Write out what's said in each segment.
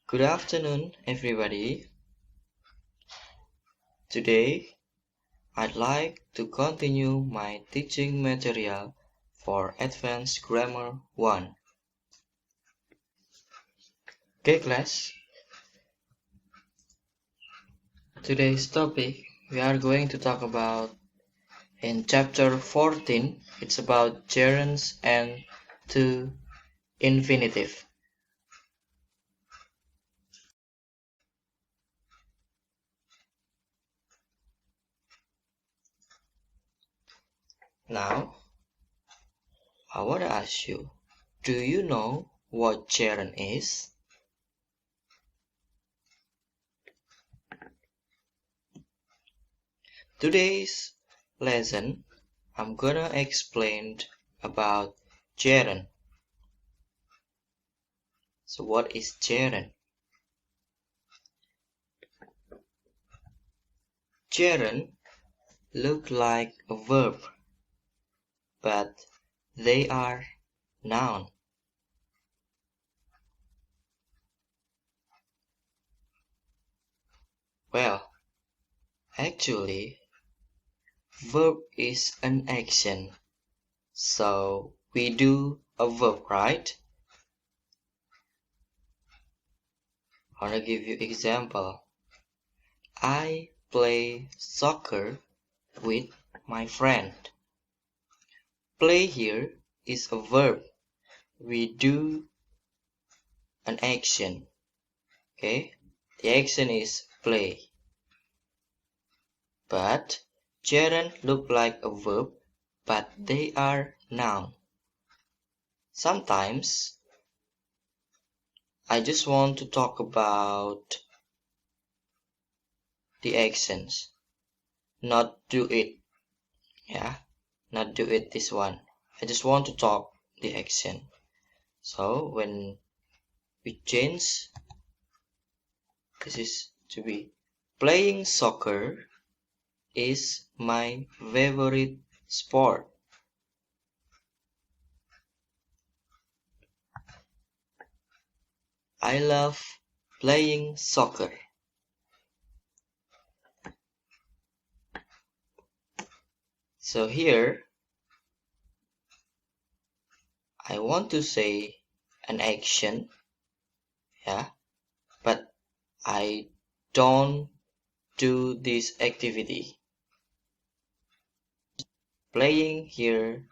Good afternoon, everybody. Today, I'd like to continue my teaching material for Advanced Grammar 1. Okay, class. Today's topic we are going to talk about in chapter 14. It's about gerunds and to infinitive. Now, I want to ask you, do you know what gerund is? Today's lesson, I'm gonna explain about gerund. So what is gerund? Gerund look like a verb, but they are noun. Well, actually, verb is an action. So we do a verb, right? I wanna give you example. I play soccer with my friend. Play here is a verb. We do an action. Okay? The action is play. But gerund look like a verb, but they are noun. Sometimes I just want to talk about the actions, not do it. Yeah, not do it this one. I just want to talk the action. So when we change, this is to be playing soccer is my favorite sport. I love playing soccer. So here, I want to say an action, yeah, but I don't do this activity. Playing here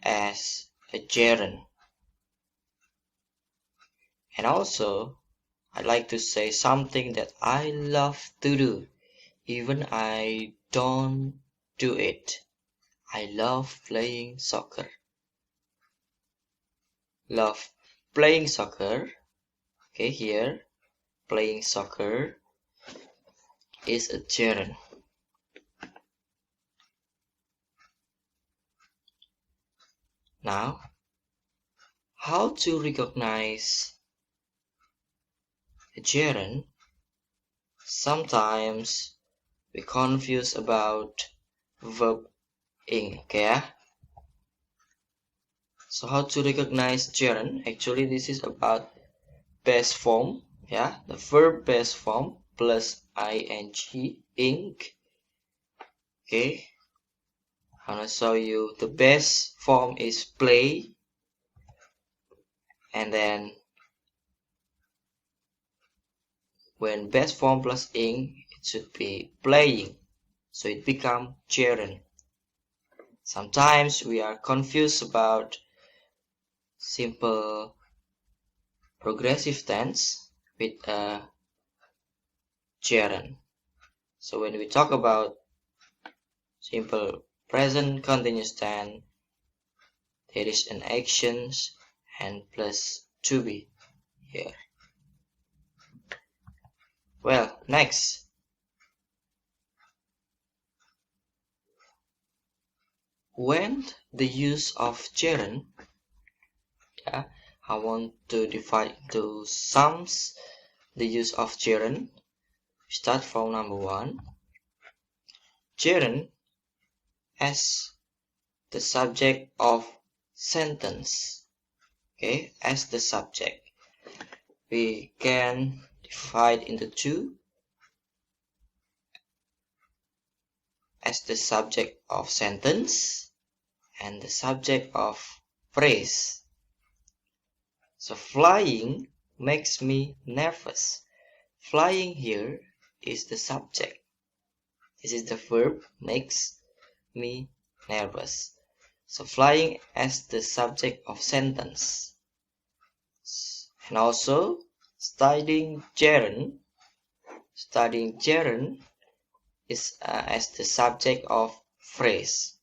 as a gerund. And also, I'd like to say something that I love to do, even I don't do it. I love playing soccer. Love playing soccer. Okay, here, playing soccer is a gerund. Now, how to recognize a gerund? Sometimes we confuse about verb ing, okay? So how to recognize gerund? Actually, this is about base form, yeah, the verb base form plus ing, ing. Okay, I'm gonna show you the base form is play, and then when base form plus ing, it should be playing, so it becomes gerund. Sometimes we are confused about simple progressive tense with a gerund. So when we talk about simple present continuous tense, there is an actions and plus to be here. Well, next. When the use of gerund, yeah, I want to divide into sums the use of gerund. Start from number 1. Gerund as the subject of sentence. Okay, as the subject. we can divide into two as the subject of sentence and the subject of phrase. So flying makes me nervous. Flying here is the subject. This is the verb makes me nervous. So flying as the subject of sentence. And also studying Gerund. Studying Gerund is as the subject of phrase.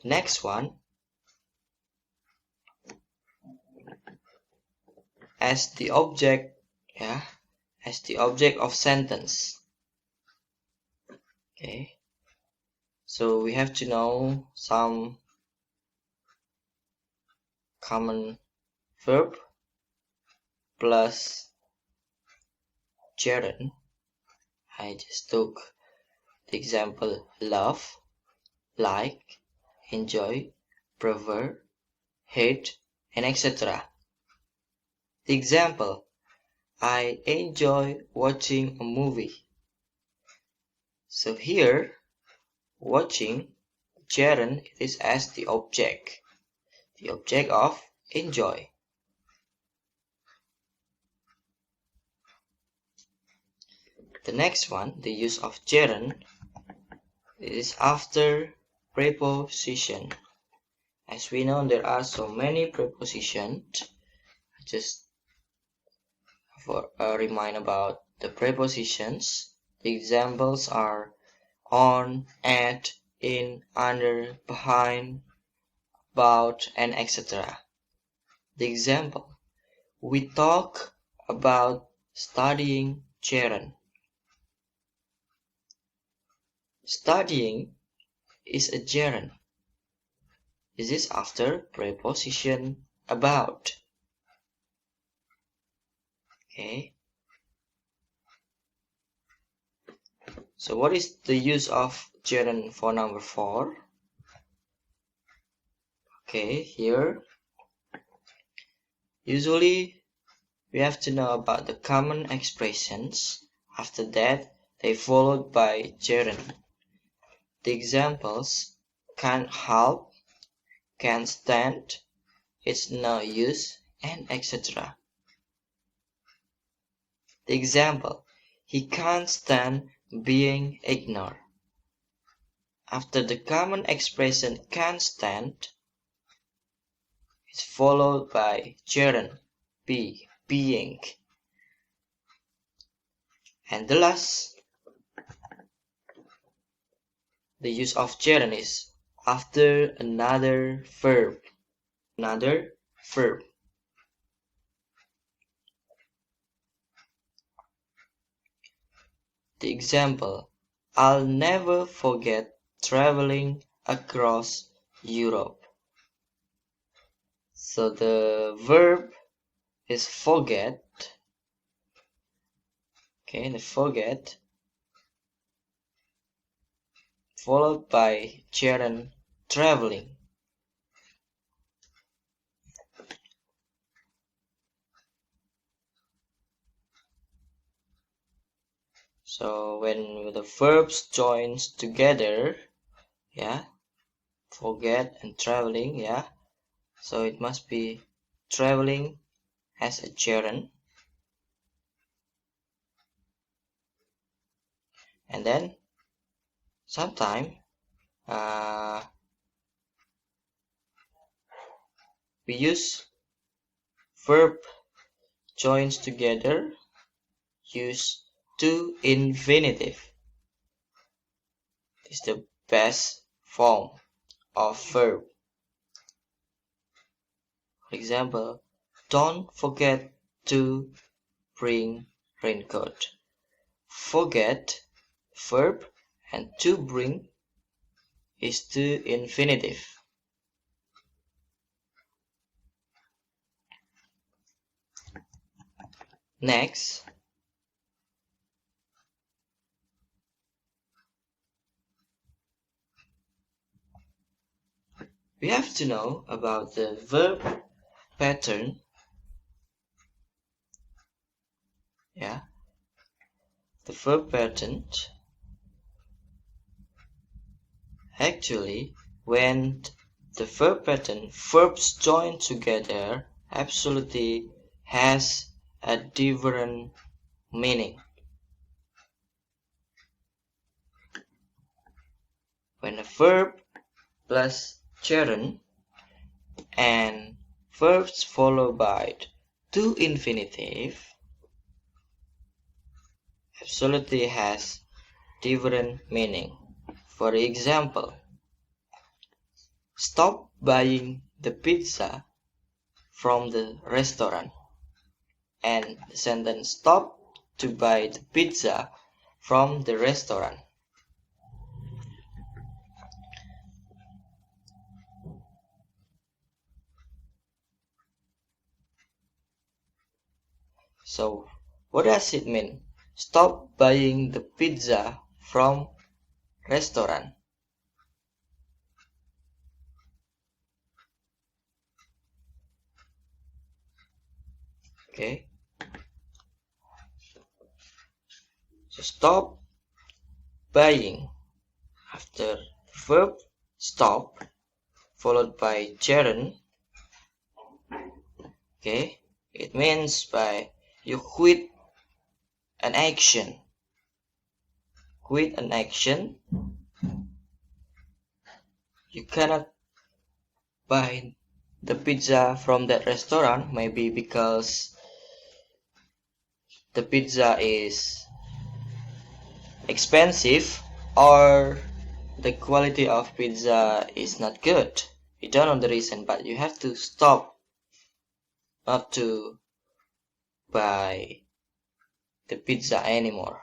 Next one, as the object, as the object of sentence. Okay, so we have to know some common verb plus gerund. I just took the example love, like, enjoy, prefer, hate, and etc. The example, I enjoy watching a movie. So here, watching, gerund is as the object of enjoy. The next one, the use of gerund, is after preposition. As we know, there are so many prepositions. Just for a remind about the prepositions. The examples are on, at, in, under, behind, about, and etc. The example, we talk about studying gerund. Studying is a gerund. This is after preposition about. Okay. So what is the use of gerund for number 4? Okay, here usually we have to know about the common expressions. After that, they followed by gerund. The examples, can't help, can't stand, it's no use, and etc. The example, he can't stand being ignored. After the common expression can't stand, it's followed by gerund, be, being. And the last, the use of gerund is after another verb. Another verb. The example, I'll never forget traveling across Europe. So the verb is forget. Okay, the forget followed by gerund, traveling. So when the verbs joins together, forget and traveling, so it must be traveling as a gerund. And then sometime we use verb joins together, use to infinitive. It's the best form of verb. For example, don't forget to bring raincoat. Forget, verb, and to bring is to infinitive. Next, we have to know about the verb pattern Yeah, the verb pattern actually, when the verb pattern verbs join together absolutely has a different meaning. When a verb plus gerund and verbs followed by to infinitive absolutely has different meaning. For example, stop buying the pizza from the restaurant, and the sentence stop to buy the pizza from the restaurant. So what does it mean? Stop buying the pizza from restaurant. Okay. So stop buying after verb stop followed by gerund. Okay. It means by you quit an action. Quit an action. You cannot buy the pizza from that restaurant, maybe because the pizza is expensive or the quality of pizza is not good. You don't know the reason, but you have to stop not to buy the pizza anymore.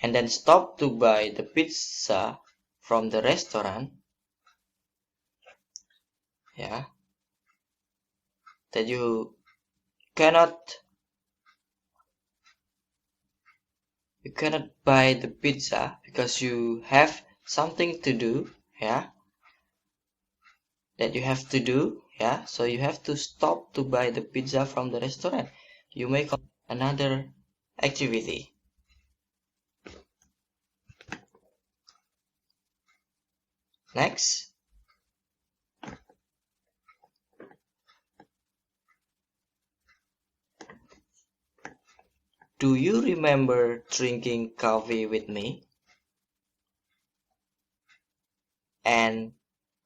And then stop to buy the pizza from the restaurant. Yeah. That you cannot buy the pizza because you have something to do. Yeah. That you have to do. Yeah. So you have to stop to buy the pizza from the restaurant. You make another activity. Next. Do you remember drinking coffee with me? And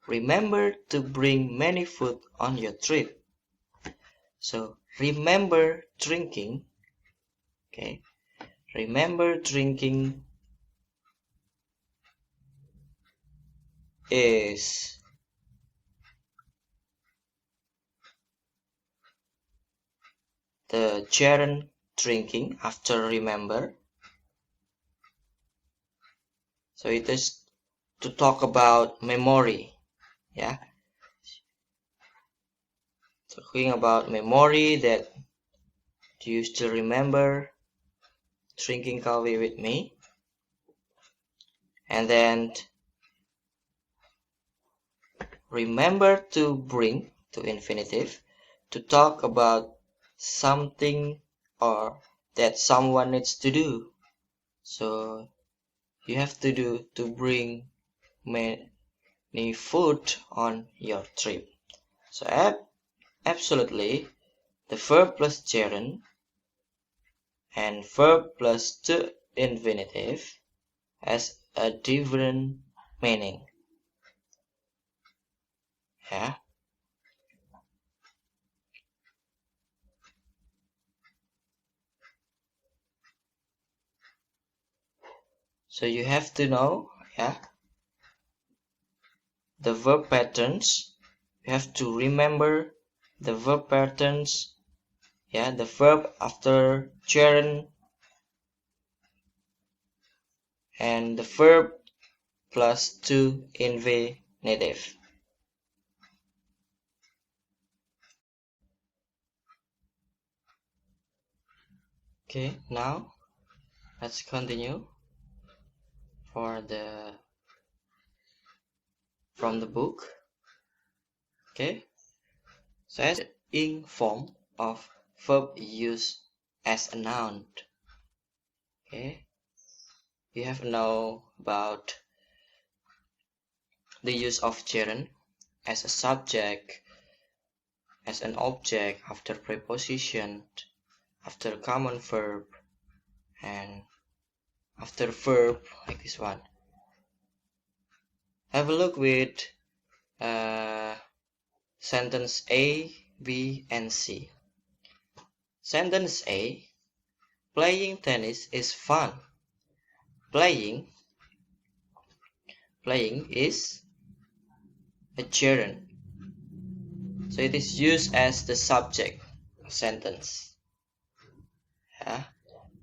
remember to bring many food on your trip. So remember drinking. Okay. Remember drinking is the gerund drinking after remember. So it is to talk about memory. Yeah. Talking about memory, that do you still remember drinking coffee with me? And then remember to bring to infinitive to talk about something or that someone needs to do. So you have to do to bring many food on your trip. So absolutely the verb plus gerund and verb plus to infinitive has a different meaning. Yeah. So you have to know, yeah, the verb patterns. You have to remember the verb patterns. Yeah, the verb after gerund and the verb plus to infinitive. Okay, now let's continue for the from the book. Okay, so as in form of verb used as a noun. Okay, we have know about the use of gerund as a subject, as an object, after preposition, after common verb, and after verb, like this one. Have a look with sentence A, B, and C. Sentence A: playing tennis is fun. Playing is a gerund, so it is used as the subject of sentence. Yeah?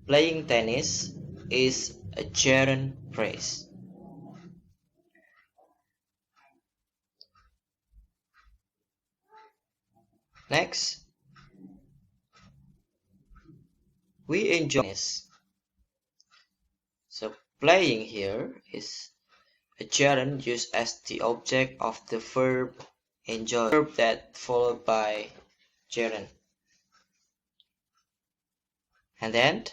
Playing tennis is a gerund phrase. Next, we enjoy tennis. So playing here is a gerund used as the object of the verb enjoy, verb that followed by gerund. And then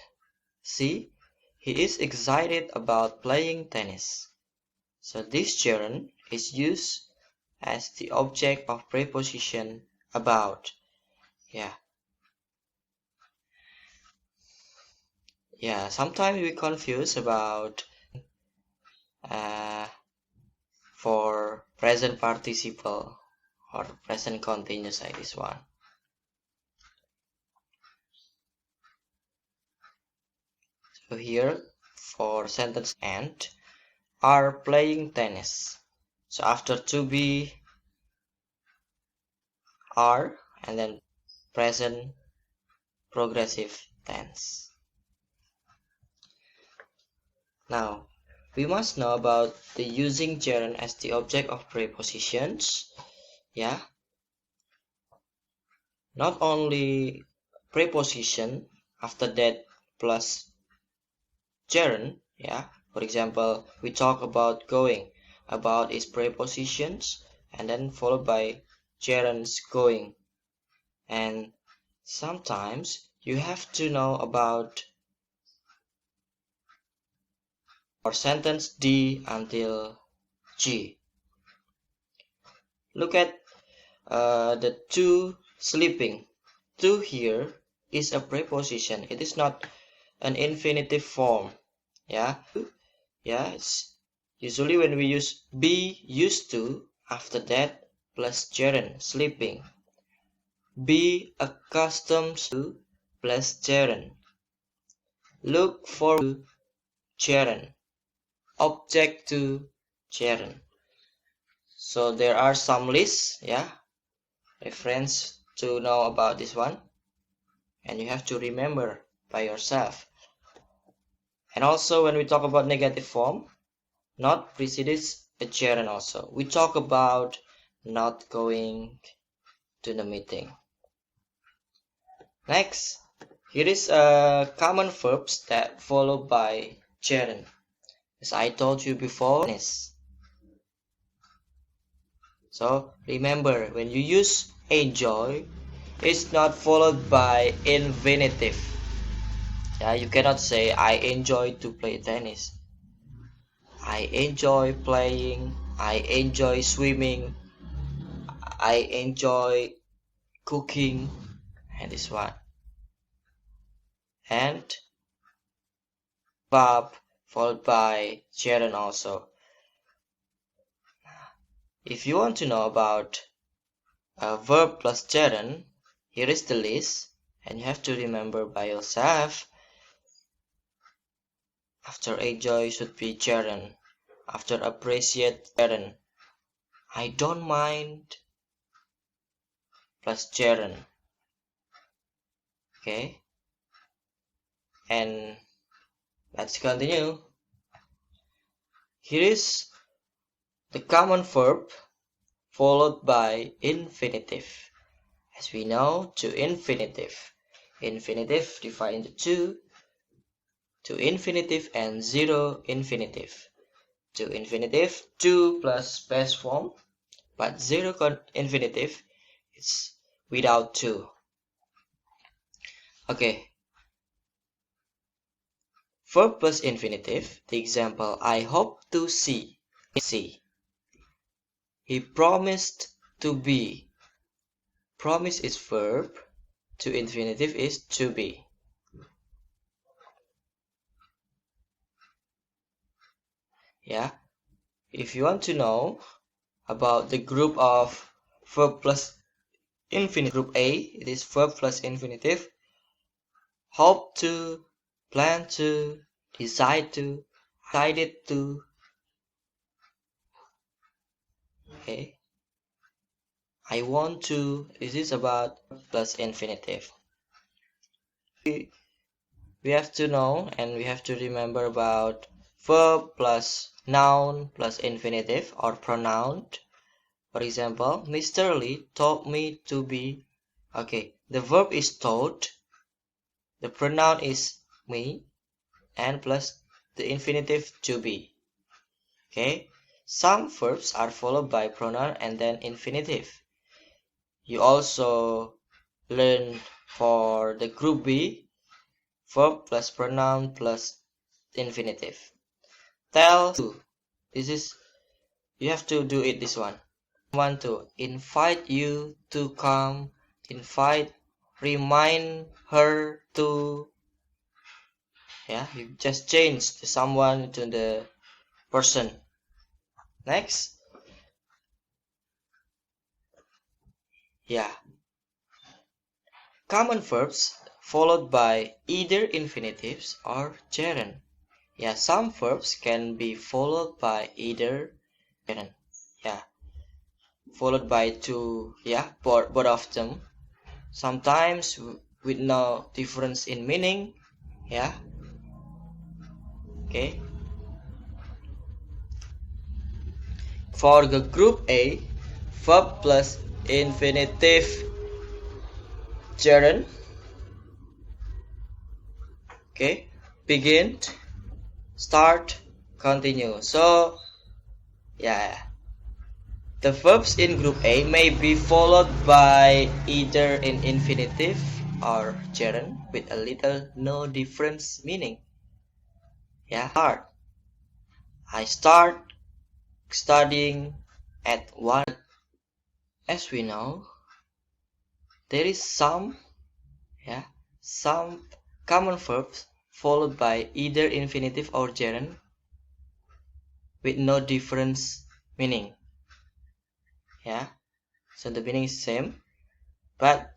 C, he is excited about playing tennis. So this gerund is used as the object of preposition about. Yeah, sometimes we confuse about for present participle or present continuous like this one. So here for sentence and are playing tennis. So after to be, are, and then present progressive tense. Now we must know about the using gerund as the object of prepositions. Yeah, not only preposition, after that plus gerund. Yeah, for example, we talk about going. About is prepositions and then followed by gerunds going. And sometimes you have to know about or sentence D until G. Look at the to sleeping. To here is a preposition. It is not an infinitive form. Yeah, it's usually when we use be used to, after that plus gerund sleeping. Be accustomed to plus gerund. Look for to gerund. Object to gerund. So there are some lists, yeah, reference to know about this one, and you have to remember by yourself. And also when we talk about negative form, not precedes a gerund also. We talk about not going to the meeting. Next, here is a common verbs that followed by gerund. As I told you before, so remember, when you use enjoy, it's not followed by infinitive. Yeah, you cannot say I enjoy to play tennis. I enjoy playing, I enjoy swimming, I enjoy cooking, and this one. And verb followed by gerund also. If you want to know about a verb plus gerund, here is the list, and you have to remember by yourself. After enjoy should be gerund. After appreciate, gerund. I don't mind plus gerund. Okay, and let's continue. Here is the common verb followed by infinitive. As we know, to infinitive. Infinitive divided into two, to infinitive and zero infinitive. To infinitive, 2 plus past form, but zero infinitive, it's without 2. Okay. Verb plus infinitive. The example, I hope to see. He promised to be. Promise is verb. To infinitive is to be. Yeah. If you want to know about the group of verb plus infinitive, group A, it is verb plus infinitive. Hope to, plan to, decide to, decided to. Okay. I want to. This is about plus infinitive. We have to know and we have to remember about verb plus noun plus infinitive or pronoun. For example, Mr. Lee told me to be. Okay, the verb is told, the pronoun is me, and plus the infinitive to be. Okay, some verbs are followed by pronoun and then infinitive. You also learn for the group B, verb plus pronoun plus infinitive. Tell to. This is, you have to do it this one. Want to invite you to come, invite, remind her to. Yeah, you just change the someone to the person. Next. Yeah. Common verbs followed by either infinitives or gerund. Yeah, some verbs can be followed by either gerund. Yeah. Followed by two, yeah, both of them. Sometimes with no difference in meaning. Yeah. Okay. For the group A, verb plus infinitive gerund. Okay, begin, start, continue. So yeah, the verbs in group A may be followed by either an infinitive or gerund with a little no difference meaning. Yeah, start. I start studying at 1. As we know, there is some common verbs followed by either infinitive or gerund with no difference meaning. Yeah, so the meaning is same, but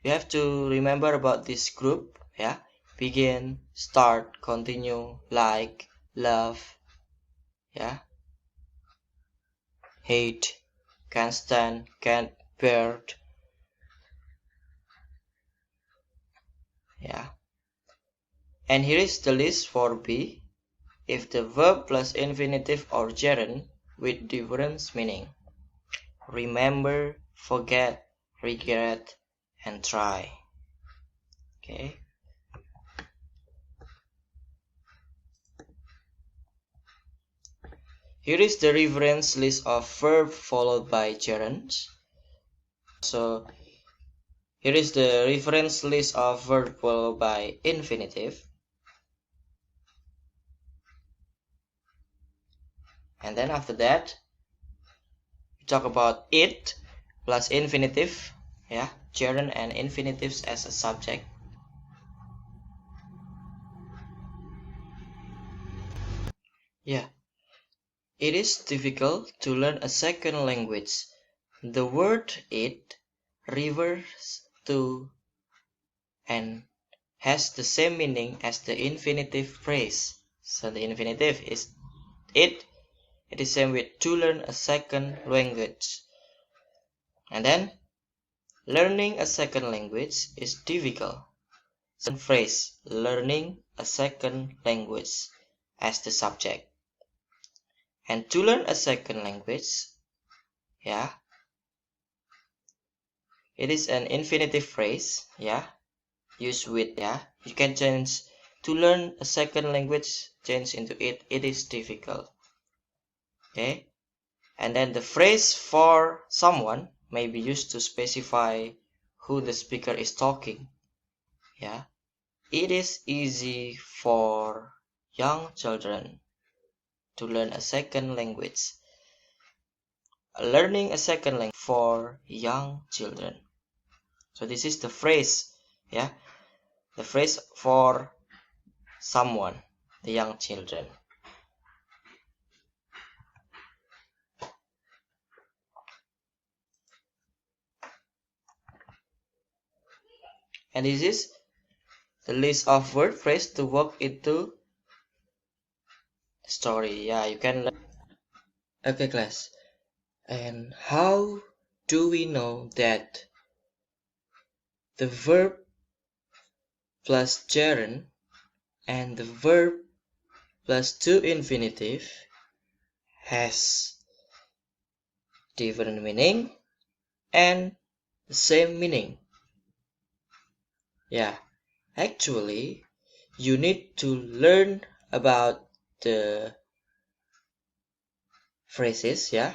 you have to remember about this group. Yeah, begin, start, continue, like, love. Yeah, hate, can't stand, can't bear. Yeah, and here is the list for B. If the verb plus infinitive or gerund with difference meaning. Remember, forget, regret, and try. Okay. Here is the reference list of verb followed by gerunds. So here is the reference list of verb followed by infinitive. And then after that, we talk about it plus infinitive. Yeah, gerund and infinitives as a subject. Yeah. It is difficult to learn a second language. The word it refers to and has the same meaning as the infinitive phrase. So the infinitive is it. It is same with to learn a second language. And then learning a second language is difficult. Second phrase, learning a second language as the subject. And to learn a second language, yeah, it is an infinitive phrase, yeah, used with, yeah, you can change to learn a second language, change into it is difficult. Okay, and then the phrase for someone may be used to specify who the speaker is talking. Yeah, It is easy for young children to learn a second language. Learning a second language for young children. So this is the phrase, yeah, the phrase for someone, the young children. And this is the list of word phrase to work into the story. Yeah, you can learn. Okay, class. And how do we know that the verb plus gerund and the verb plus to infinitive has different meaning and the same meaning? Yeah, actually, you need to learn about the phrases, yeah,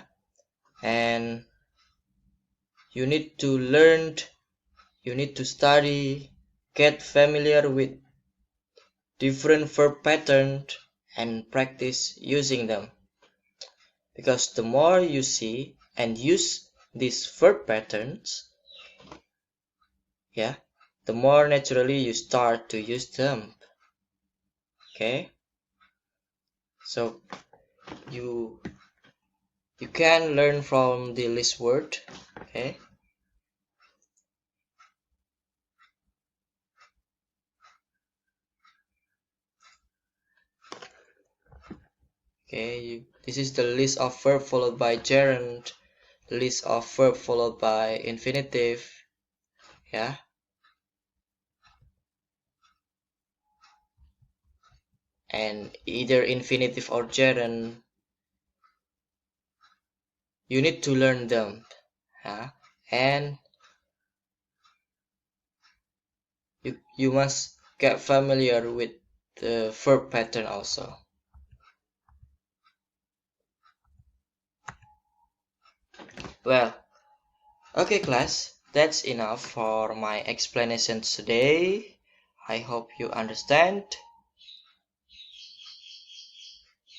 and you need to study, get familiar with different verb patterns and practice using them. Because the more you see and use these verb patterns, yeah, the more naturally you start to use them. Okay? So you can learn from the list word, okay? Okay, this is the list of verb followed by gerund, list of verb followed by infinitive, yeah. And either infinitive or gerund, you need to learn them, yeah. And you must get familiar with the verb pattern also. Well, okay class, that's enough for my explanations today. I hope you understand.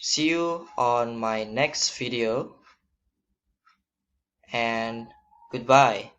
See you on my next video and goodbye.